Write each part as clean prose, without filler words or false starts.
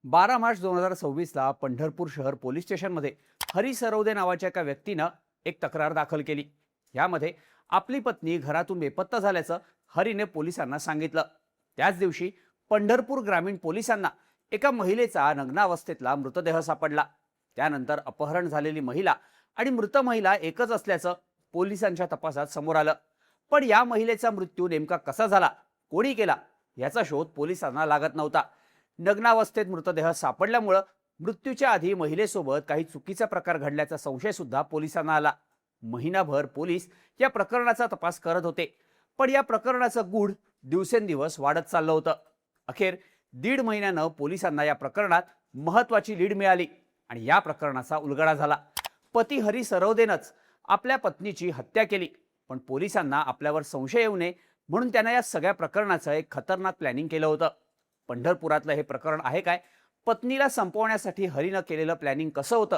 12 मार्च 2026ला पंढरपूर शहर पोलीस स्टेशनमध्ये हरी सरवदे नावाच्या एका व्यक्तीनं एक तक्रार दाखल केली. यामध्ये आपली पत्नी घरातून बेपत्ता झाल्याचं हरीने पोलिसांना सांगितलं. त्याच दिवशी पंढरपूर ग्रामीण पोलिसांना एका महिलेचा नग्नावस्थेतला मृतदेह सापडला. त्यानंतर अपहरण झालेली महिला आणि मृत महिला एकच असल्याचं पोलिसांच्या तपासात समोर आलं. पण या महिलेचा मृत्यू नेमका कसा झाला, कोणी केला, याचा शोध पोलिसांना लागत नव्हता. नग्नावस्थेत मृतदेह सापडल्यामुळं मृत्यूच्या आधी महिलेसोबत काही चुकीचा प्रकार घडल्याचा संशय सुद्धा पोलिसांना आला. महिनाभर पोलीस या प्रकरणाचा तपास करत होते, पण या प्रकरणाचं गूढ दिवसेंदिवस वाढत चाललं होतं. अखेर 1.5 महिन्यानं पोलिसांना या प्रकरणात महत्वाची लीड मिळाली आणि या प्रकरणाचा उलगडा झाला. पती हरी सरवदेनंच आपल्या पत्नीची हत्या केली, पण पोलिसांना आपल्यावर संशय येऊ नये म्हणून त्यानं या सगळ्या प्रकरणाचं एक खतरनाक प्लॅनिंग केलं होतं. पंढरपुरातलं हे प्रकरण आहे काय, पत्नीला संपवण्यासाठी हरीनं केलेलं प्लॅनिंग कसं होतं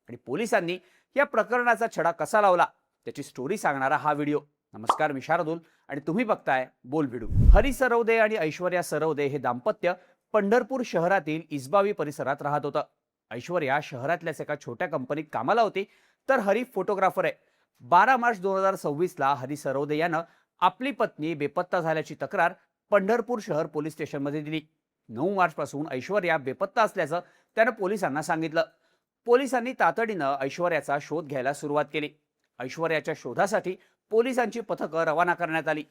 आणि पोलिसांनी या प्रकरणाचा छडा कसा लावला, त्याची स्टोरी सांगणारा हा व्हिडिओ. नमस्कार, मी शार्दूल आणि तुम्ही बघताय बोल व्हिडिओ. हरी सरवदे आणि ऐश्वर्या सरवदे हे दाम्पत्य पंढरपूर शहरातील इसबावी परिसरात राहत होतं. ऐश्वर्या शहरातल्याच एका छोट्या कंपनीत कामाला होती, तर हरी फोटोग्राफर आहे. 12 मार्च 2026ला हरी सरवदे यानं आपली पत्नी बेपत्ता झाल्याची तक्रार पंढरपूर शहर पोलीस स्टेशनमध्ये दिली. 9 मार्च पासून ऐश्वर्या बेपत्ता असल्याचं त्यानं पोलिसांना सांगितलं. पोलिसांनी तातडीनं ऐश्वर्याचा शोध घ्यायला सुरुवात केली. ऐश्वर्याच्या शोधासाठी पोलिसांची पथकं रवाना करण्यात आली.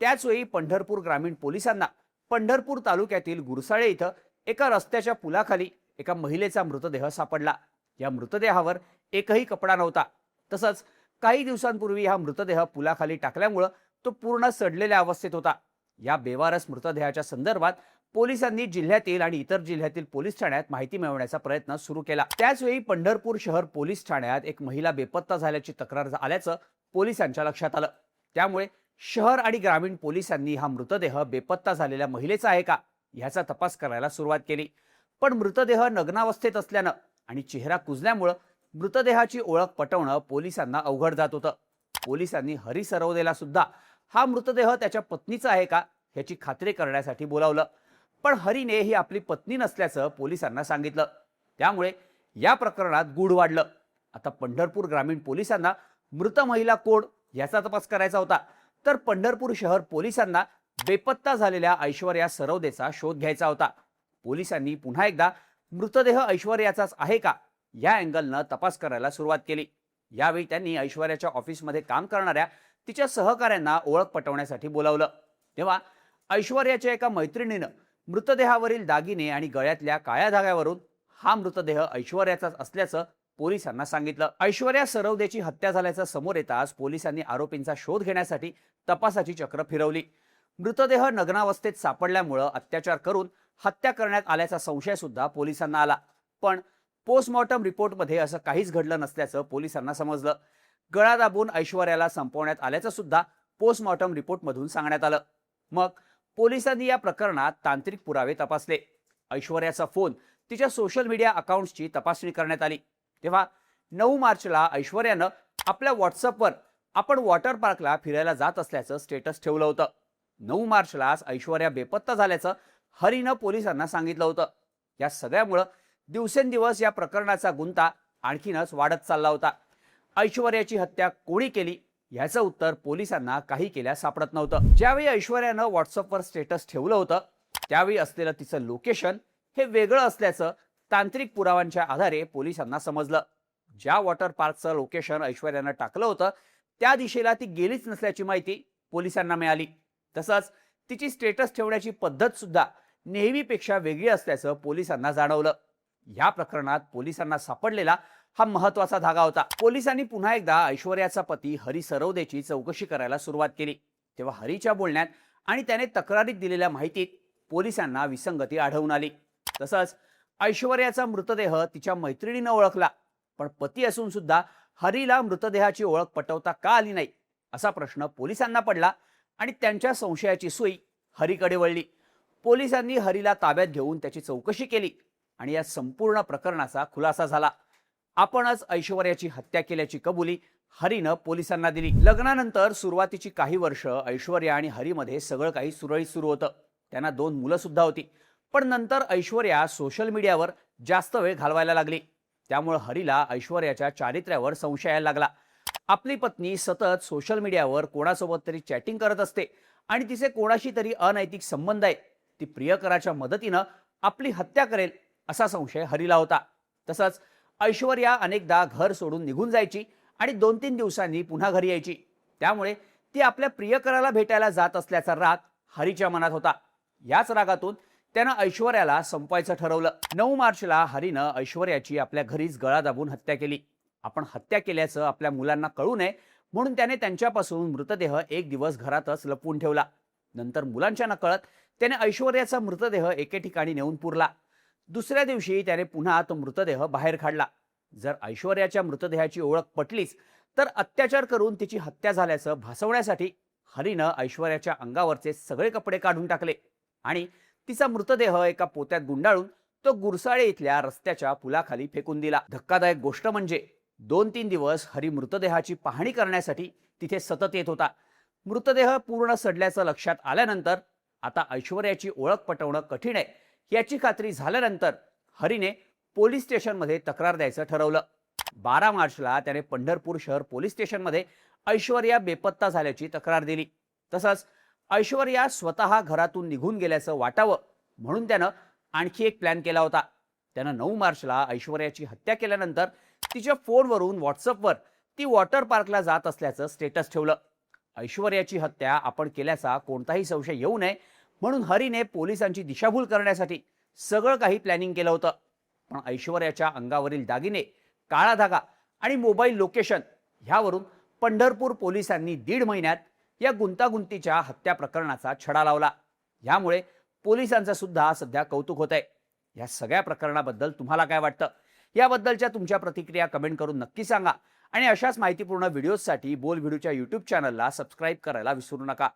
त्याचवेळी पंढरपूर ग्रामीण पोलिसांना पंढरपूर तालुक्यातील गुरसाळे इथं एका रस्त्याच्या पुलाखाली एका महिलेचा मृतदेह सापडला. या मृतदेहावर एकही कपडा नव्हता. तसंच काही दिवसांपूर्वी हा मृतदेह पुलाखाली टाकल्यामुळं तो पूर्ण सडलेल्या अवस्थेत होता. या बेवारस मृतदेहाच्या संदर्भात पोलिसांनी जिल्ह्यातील आणि इतर जिल्ह्यातील पोलीस ठाण्यात माहिती मिळवण्याचा प्रयत्न सुरू केला. त्याचवेळी पंढरपूर शहर पोलीस ठाण्यात एक महिला बेपत्ता झाल्याची तक्रार आल्याचं पोलिसांच्या लक्षात आलं. त्यामुळे शहर आणि ग्रामीण पोलिसांनी हा मृतदेह बेपत्ता झालेल्या महिलेचा आहे का याचा तपास करायला सुरुवात केली. पण मृतदेह नग्नावस्थेत असल्यानं आणि चेहरा कुजल्यामुळं मृतदेहाची ओळख पटवणं पोलिसांना अवघड जात होतं. पोलिसांनी हरी सरवदेला सुद्धा हा मृतदेह त्याच्या पत्नीचा आहे का याची खात्री करण्यासाठी बोलावलं. पण हरीने ही आपली पत्नी नसल्याचं पोलिसांना सांगितलं. त्यामुळे या प्रकरणात गूढ वाढलं. आता पंढरपूर ग्रामीण पोलिसांना मृत महिला कोण याचा तपास करायचा होता, तर पंढरपूर शहर पोलिसांना बेपत्ता झालेल्या ऐश्वर्या सरवदेचा शोध घ्यायचा होता. पोलिसांनी पुन्हा एकदा मृतदेह ऐश्वर्याचाच आहे का या अँगलनं तपास करायला सुरुवात केली. यावेळी त्यांनी ऐश्वर्याच्या ऑफिसमध्ये काम करणाऱ्या तिच्या सहकाऱ्यांना ओळख पटवण्यासाठी बोलावलं. तेव्हा ऐश्वर्याच्या एका मैत्रिणीनं मृतदेहावरील दागिने आणि गळ्यातल्या काळ्या धाग्यावरून हा मृतदेह ऐश्वर्याचाच असल्याचं पोलिसांना सांगितलं. ऐश्वर्या सरवदेची हत्या झाल्याचं समोर येताच पोलिसांनी आरोपींचा शोध घेण्यासाठी तपासाची चक्र फिरवली. मृतदेह नग्नावस्थेत सापडल्यामुळं अत्याचार करून हत्या करण्यात आल्याचा संशय सुद्धा पोलिसांना आला. पण पोस्टमॉर्टम रिपोर्टमध्ये असं काहीच घडलं नसल्याचं पोलिसांना समजलं. गळा दाबून ऐश्वर्याला संपवण्यात आल्याचं सुद्धा पोस्टमॉर्टम रिपोर्टमधून सांगण्यात आलं. मग पोलिसांनी या प्रकरणात तांत्रिक पुरावे तपासले. ऐश्वर्याचा फोन, तिच्या सोशल मीडिया अकाउंट्सची तपासणी करण्यात आली. तेव्हा 9 मार्चला ऐश्वर्यानं आपल्या व्हॉट्सअपवर आपण वॉटर पार्कला फिरायला जात असल्याचं स्टेटस ठेवलं होतं. 9 मार्चलाच ऐश्वर्या बेपत्ता झाल्याचं हरीनं पोलिसांना सांगितलं होतं. या सगळ्यामुळं दिवसेंदिवस या प्रकरणाचा गुंता आणखीनच वाढत चालला होता. ऐश्वर्याची हत्या कोणी केली याचं उत्तर पोलिसांना काही केल्या सापडत नव्हतं. ज्यावेळी ऐश्वर्यानं व्हॉट्सअपवर स्टेटस ठेवलं होतं त्यावेळी असलेलं तिचं लोकेशन हे वेगळं असल्याचं तांत्रिक पुराव्यांच्या आधारे पोलिसांना समजलं. ज्या वॉटर पार्कचं लोकेशन ऐश्वर्यानं टाकलं होतं त्या दिशेला ती गेलीच नसल्याची माहिती पोलिसांना मिळाली. तसंच तिची स्टेटस ठेवण्याची पद्धत सुद्धा नेहमीपेक्षा वेगळी असल्याचं पोलिसांना जाणवलं. या प्रकरणात पोलिसांना सापडलेला हा महत्वाचा धागा होता. पोलिसांनी पुन्हा एकदा ऐश्वर्याचा पती हरी सरवदेची चौकशी करायला सुरुवात केली. तेव्हा हरीच्या बोलण्यात आणि त्याने तक्रारीत दिलेल्या माहितीत पोलिसांना विसंगती आढळून आली. तसंच ऐश्वर्याचा मृतदेह तिच्या मैत्रिणीनं ओळखला, पण पती असून सुद्धा हरीला मृतदेहाची ओळख पटवता का आली नाही असा प्रश्न पोलिसांना पडला आणि त्यांच्या संशयाची सुई हरीकडे वळली. पोलिसांनी हरीला ताब्यात घेऊन त्याची चौकशी केली आणि या संपूर्ण प्रकरणाचा खुलासा झाला. आपणच ऐश्वर्याची हत्या केल्याची कबुली हरीनं पोलिसांना दिली. लग्नानंतर सुरुवातीची काही वर्ष ऐश्वर्या आणि हरीमध्ये सगळं काही सुरळीत सुरू होतं. त्यांना 2 मुलं सुद्धा होती. पण नंतर ऐश्वर्या सोशल मीडियावर जास्त वेळ घालवायला लागली. त्यामुळे हरीला ऐश्वर्याच्या चारित्र्यावर संशय यायला लागला. आपली पत्नी सतत सोशल मीडियावर कोणासोबत तरी चॅटिंग करत असते आणि तिचे कोणाशी तरी अनैतिक संबंध आहेत. ती प्रियकराच्या मदतीनं आपली हत्या करेल असा संशय हरीला होता. तसंच ऐश्वर्या अनेकदा घर सोडून निघून जायची आणि 2-3 दिवसांनी पुन्हा घरी यायची. त्यामुळे ती आपल्या प्रियकराला भेटायला जात असल्याचा राग हरीच्या मनात होता. याच रागातून त्यानं ऐश्वर्याला संपवायचं ठरवलं. 9 मार्चला हरीनं ऐश्वर्याची आपल्या घरीच गळा दाबून हत्या केली. आपण हत्या केल्याचं आपल्या मुलांना कळू नये म्हणून त्याने त्यांच्यापासून मृतदेह 1 दिवस घरातच लपवून ठेवला. नंतर मुलांच्या नकळत त्याने ऐश्वर्याचा मृतदेह एके ठिकाणी नेऊन पुरला. दुसऱ्या दिवशी त्याने पुन्हा तो मृतदेह बाहेर काढला. जर ऐश्वर्याच्या मृतदेहाची ओळख पटलीच तर अत्याचार करून तिची हत्या झाल्याचं भासवण्यासाठी हरीनं ऐश्वर्याच्या अंगावरचे सगळे कपडे काढून टाकले आणि तिचा मृतदेह एका पोत्यात गुंडाळून तो गुरसाळे इथल्या रस्त्याच्या पुलाखाली फेकून दिला. धक्कादायक गोष्ट म्हणजे 2-3 दिवस हरी मृतदेहाची पाहणी करण्यासाठी तिथे सतत येत होता. मृतदेह पूर्ण सडल्याचं लक्षात आल्यानंतर आता ऐश्वर्याची ओळख पटवणं कठीण आहे याची खात्री झाल्यानंतर हरीने पोलीस स्टेशनमध्ये तक्रार द्यायचं ठरवलं. 12 मार्चला त्याने पंढरपूर शहर पोलीस स्टेशनमध्ये ऐश्वर्या बेपत्ता झाल्याची तक्रार दिली. तसंच ऐश्वर्या स्वतः घरातून निघून गेल्याचं वाटावं म्हणून त्यानं आणखी एक प्लॅन केला होता. त्यानं 9 मार्चला ऐश्वर्याची हत्या केल्यानंतर तिच्या फोनवरून व्हॉट्सअपवर ती वॉटर पार्कला जात असल्याचं स्टेटस ठेवलं. ऐश्वर्याची हत्या आपण केल्याचा कोणताही संशय येऊ नये म्हणून हरीने पोलिसांची दिशाभूल करण्यासाठी सगळं काही प्लॅनिंग केलं होतं. पण ऐश्वर्याच्या अंगावरील दागिने, काळा धागा आणि मोबाईल लोकेशन ह्यावरून पंढरपूर पोलिसांनी 1.5 महिन्यात या गुंतागुंतीच्या हत्या प्रकरणाचा छडा लावला. यामुळे पोलिसांचं सुद्धा सध्या कौतुक होत आहे. या सगळ्या प्रकरणाबद्दल तुम्हाला काय वाटतं? याबद्दलच्या तुमच्या प्रतिक्रिया कमेंट करून नक्की सांगा आणि अशाच माहितीपूर्ण व्हिडिओजसाठी बोल व्हिडिओच्या YouTube चॅनलला सबस्क्राईब करायला विसरू नका.